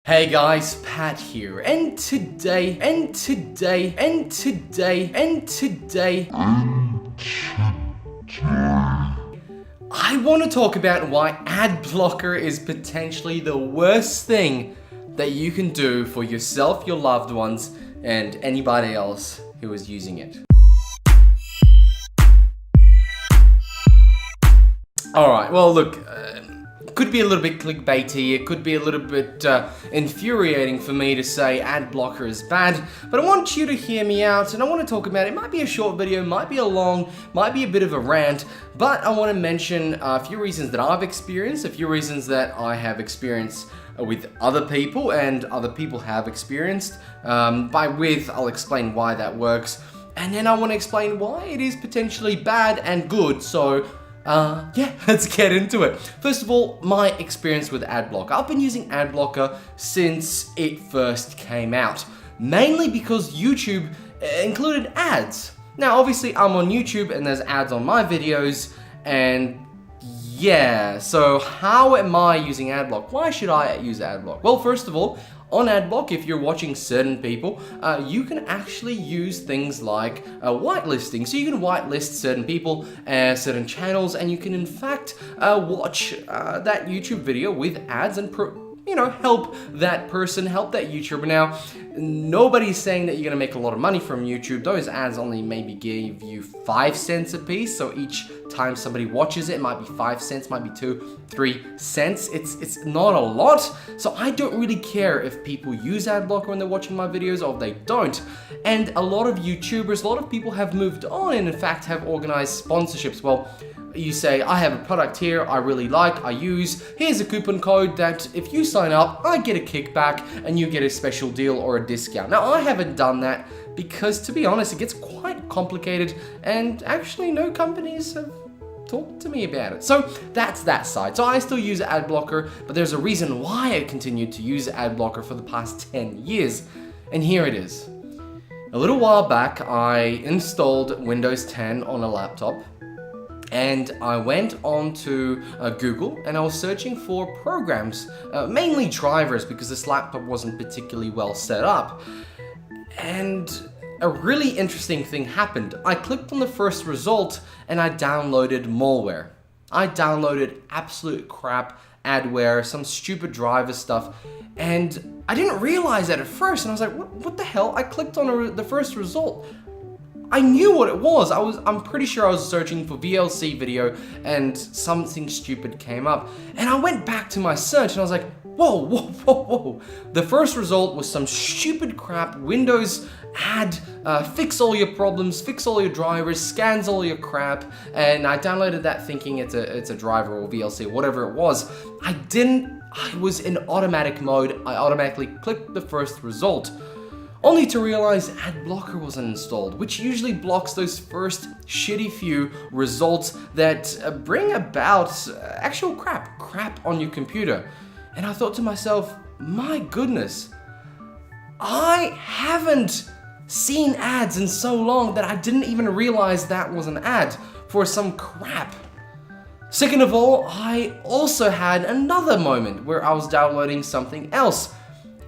Hey guys, Pat here, and today, I want to talk about why AdBlocker is potentially the worst thing that you can do for yourself, your loved ones, and anybody else who is using it. Alright, well look, it could be a little bit clickbaity, it could be a little bit infuriating for me to say AdBlocker is bad, but I want you to hear me out and I want to talk about it. It might be a short video, might be a long, might be a bit of a rant, but I want to mention a few reasons that I've experienced, a few reasons that I have experienced with other people and other people have experienced. I'll explain why that works, and then I want to explain why it is potentially bad and good, so yeah, let's get into it. First of all, my experience with AdBlocker. I've been using AdBlocker since it first came out, mainly because YouTube included ads. Now, obviously, I'm on YouTube and there's ads on my videos, and yeah, so how am I using AdBlock? Why should I use AdBlock? Well, first of all, on AdBlock, if you're watching certain people, you can actually use things like whitelisting. So you can whitelist certain people, certain channels, and you can in fact watch that YouTube video with ads and help that person, help that YouTuber. Now, nobody's saying that you're gonna make a lot of money from YouTube. Those ads only maybe give you 5 cents a piece. So each time somebody watches it, it might be 5 cents, might be 2, 3 cents. It's not a lot. So I don't really care if people use AdBlocker when they're watching my videos or if they don't. And a lot of YouTubers, a lot of people have moved on and in fact have organized sponsorships. Well, you say, I have a product here I really like, I use, here's a coupon code that if you sign up, I get a kickback and you get a special deal or a discount. Now, I haven't done that because, to be honest, it gets quite complicated and actually no companies have talked to me about it. So that's that side. So I still use AdBlocker, but there's a reason why I continued to use AdBlocker for the past 10 years. And here it is. A little while back, I installed Windows 10 on a laptop. And I went on to Google and I was searching for programs, mainly drivers because this laptop wasn't particularly well set up. And a really interesting thing happened. I clicked on the first result and I downloaded malware. I downloaded absolute crap adware, some stupid driver stuff, and I didn't realize that at first. And I was like, what the hell? I clicked on the first result. I knew what it was. I'm pretty sure I was searching for VLC video and something stupid came up. And I went back to my search and I was like, whoa. The first result was some stupid crap Windows ad, fix all your problems, fix all your drivers, scans all your crap. And I downloaded that thinking it's a driver or VLC or whatever it was. I was in automatic mode. I automatically clicked the first result, only to realize AdBlocker wasn't installed, which usually blocks those first shitty few results that bring about actual crap on your computer. And I thought to myself, my goodness, I haven't seen ads in so long that I didn't even realize that was an ad for some crap. Second of all, I also had another moment where I was downloading something else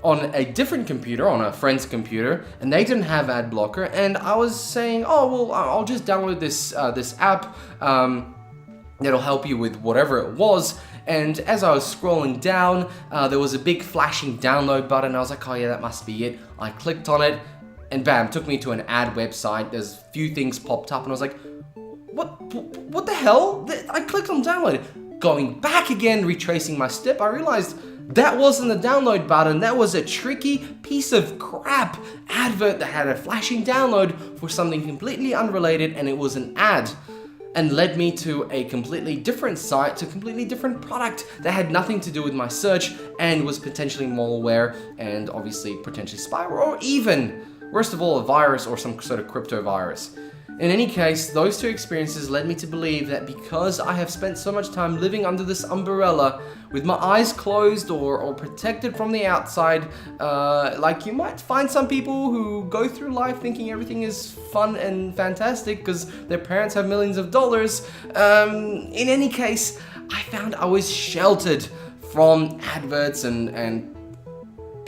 on a different computer, on a friend's computer, and they didn't have AdBlocker, and I was saying, oh, well, I'll just download this app that'll help you with whatever it was. And as I was scrolling down, there was a big flashing download button. I was like, oh yeah, that must be it. I clicked on it, and bam, took me to an ad website. There's a few things popped up, and I was like, what the hell? I clicked on download. Going back again, retracing my step, I realized that wasn't the download button. That was a tricky piece of crap advert that had a flashing download for something completely unrelated, and it was an ad, and led me to a completely different site, to a completely different product that had nothing to do with my search and was potentially malware and obviously potentially spyware, or even, worst of all, a virus or some sort of crypto virus. In any case, those two experiences led me to believe that because I have spent so much time living under this umbrella with my eyes closed or protected from the outside, like you might find some people who go through life thinking everything is fun and fantastic because their parents have millions of dollars. In any case, I found I was sheltered from adverts and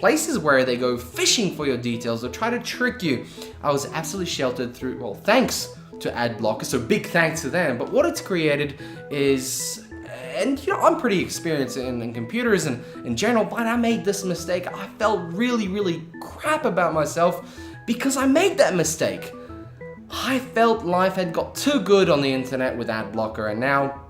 places where they go fishing for your details or try to trick you. I was absolutely sheltered through, well, thanks to AdBlocker, so big thanks to them. But what it's created is, and you know, I'm pretty experienced in computers and in general, but I made this mistake. I felt really crap about myself because I made that mistake. I felt life had got too good on the internet with AdBlocker, and now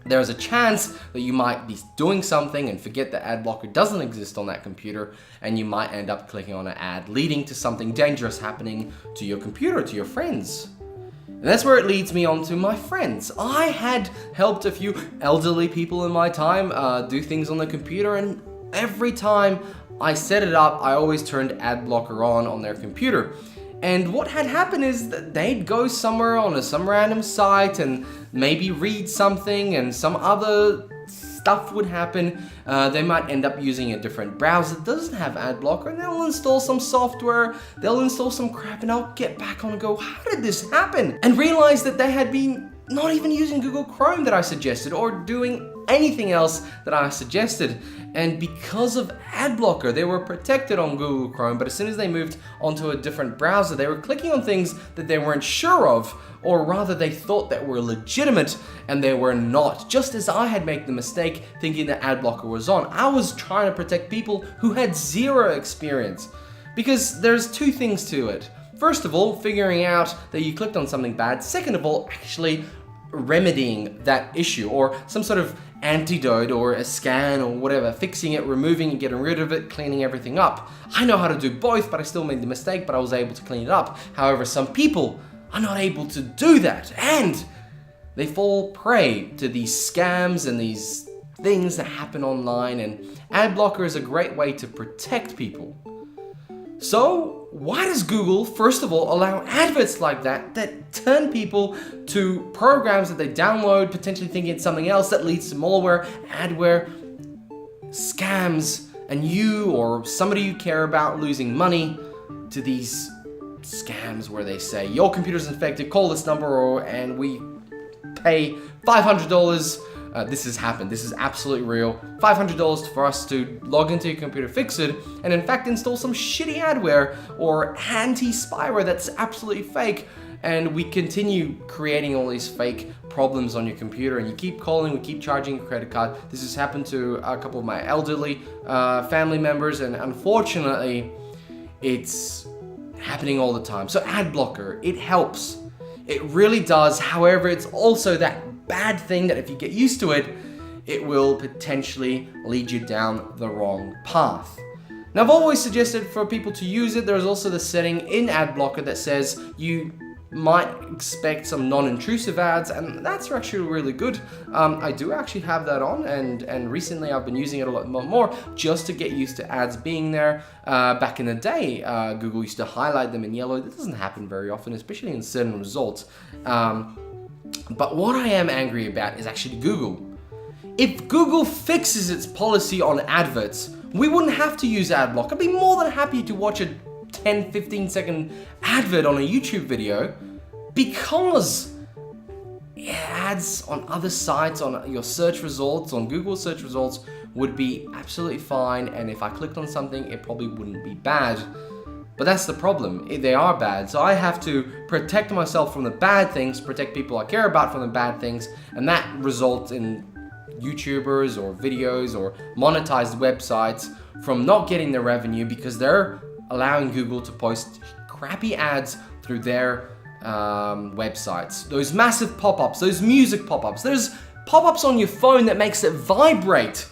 there's a chance that you might be doing something and forget that AdBlocker doesn't exist on that computer, and you might end up clicking on an ad leading to something dangerous happening to your computer, to your friends. And that's where it leads me on to my friends. I had helped a few elderly people in my time do things on the computer, and every time I set it up, I always turned AdBlocker on their computer. And what had happened is that they'd go somewhere on some random site and maybe read something, and some other stuff would happen. They might end up using a different browser that doesn't have AdBlocker, and they'll install some software, they'll install some crap, and I'll get back on and go, how did this happen? And realize that they had been not even using Google Chrome that I suggested, or doing anything else that I suggested. And because of AdBlocker, they were protected on Google Chrome, but as soon as they moved onto a different browser, they were clicking on things that they weren't sure of, or rather they thought that were legitimate, and they were not. Just as I had made the mistake thinking that AdBlocker was on, I was trying to protect people who had zero experience. Because there's two things to it. First of all, figuring out that you clicked on something bad. Second of all, actually remedying that issue, or some sort of antidote or a scan or whatever, fixing it, removing it, getting rid of it, cleaning everything up. I know how to do both, but I still made the mistake, but I was able to clean it up. However, some people are not able to do that, and they fall prey to these scams and these things that happen online, and AdBlocker is a great way to protect people. So why does Google, first of all, allow adverts like that turn people to programs that they download, potentially thinking it's something else, that leads to malware, adware, scams, and you or somebody you care about losing money to these scams where they say, your computer's infected, call this number, and we pay $500. This has happened. This is absolutely real. $500 for us to log into your computer, fix it, and in fact install some shitty adware or anti-spyware that's absolutely fake. And we continue creating all these fake problems on your computer, and you keep calling, we keep charging your credit card. This has happened to a couple of my elderly family members, and unfortunately, it's happening all the time. So AdBlocker, it helps. It really does. However, it's also that bad thing that if you get used to it, it will potentially lead you down the wrong path. Now, I've always suggested for people to use it. There's also the setting in AdBlocker that says you might expect some non-intrusive ads, and that's actually really good. I do actually have that on, and recently I've been using it a lot more just to get used to ads being there. Back in the day, Google used to highlight them in yellow. That doesn't happen very often, especially in certain results. But what I am angry about is actually Google. If Google fixes its policy on adverts, we wouldn't have to use AdBlock. I'd be more than happy to watch a 10-15 second advert on a YouTube video, because ads on other sites, on your search results, on Google search results, would be absolutely fine, and if I clicked on something, it probably wouldn't be bad. But that's the problem, they are bad. So I have to protect myself from the bad things, protect people I care about from the bad things, and that results in YouTubers or videos or monetized websites from not getting their revenue because they're allowing Google to post crappy ads through their websites. Those massive pop-ups, those music pop-ups, there's pop-ups on your phone that makes it vibrate.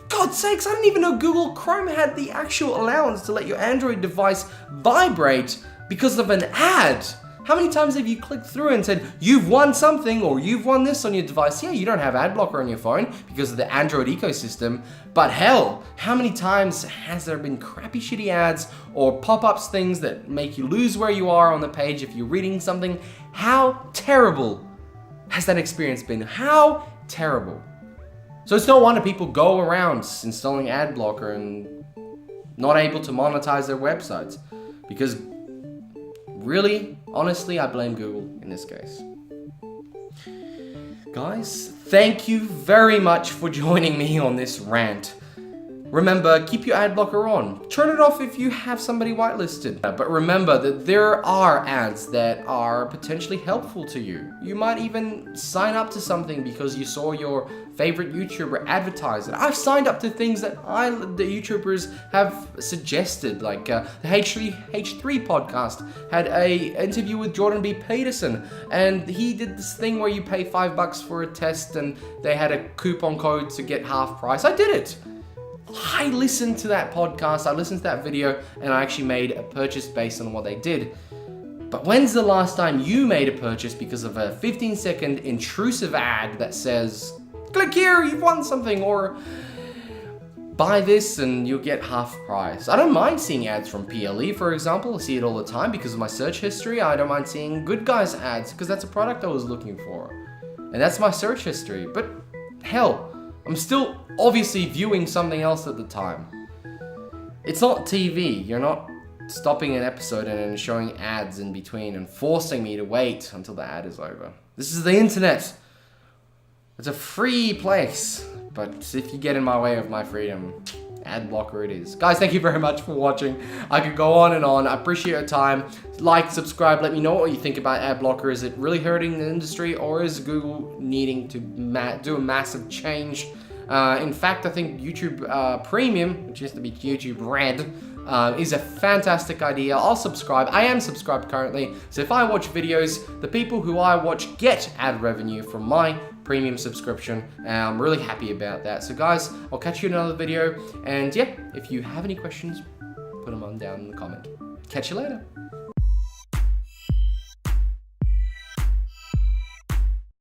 God's sakes, I didn't even know Google Chrome had the actual allowance to let your Android device vibrate because of an ad. How many times have you clicked through and said, you've won something, or you've won this on your device? Yeah, you don't have AdBlocker on your phone because of the Android ecosystem, but hell, how many times has there been crappy shitty ads or pop-ups, things that make you lose where you are on the page if you're reading something? How terrible has that experience been? How terrible. So it's no wonder people go around installing AdBlocker and not able to monetize their websites, because really, honestly, I blame Google in this case. Guys, thank you very much for joining me on this rant. Remember, keep your ad blocker on. Turn it off if you have somebody whitelisted. But remember that there are ads that are potentially helpful to you. You might even sign up to something because you saw your favorite YouTuber advertise it. I've signed up to things that the YouTubers have suggested, like the H3 podcast had a interview with Jordan B. Peterson, and he did this thing where you pay $5 for a test and they had a coupon code to get half price. I did it. I listened to that podcast, I listened to that video, and I actually made a purchase based on what they did. But when's the last time you made a purchase because of a 15-second intrusive ad that says, click here, you've won something, or buy this and you'll get half price? I don't mind seeing ads from PLE, for example. I see it all the time because of my search history. I don't mind seeing Good Guys ads because that's a product I was looking for. And that's my search history. But hell, I'm still obviously viewing something else at the time. It's not TV. You're not stopping an episode and then showing ads in between and forcing me to wait until the ad is over. This is the internet. It's a free place. But if you get in my way of my freedom, ad blocker it is. Guys, thank you very much for watching. I could go on and on. I appreciate your time. Like, subscribe, let me know what you think about ad blocker. Is it really hurting the industry, or is Google needing to do a massive change? In fact, I think YouTube Premium, which used to be YouTube Red, is a fantastic idea. I'll subscribe. I am subscribed currently, so if I watch videos, the people who I watch get ad revenue from my premium subscription, and I'm really happy about that. So guys, I'll catch you in another video, and yeah, if you have any questions, put them on down in the comment. Catch you later.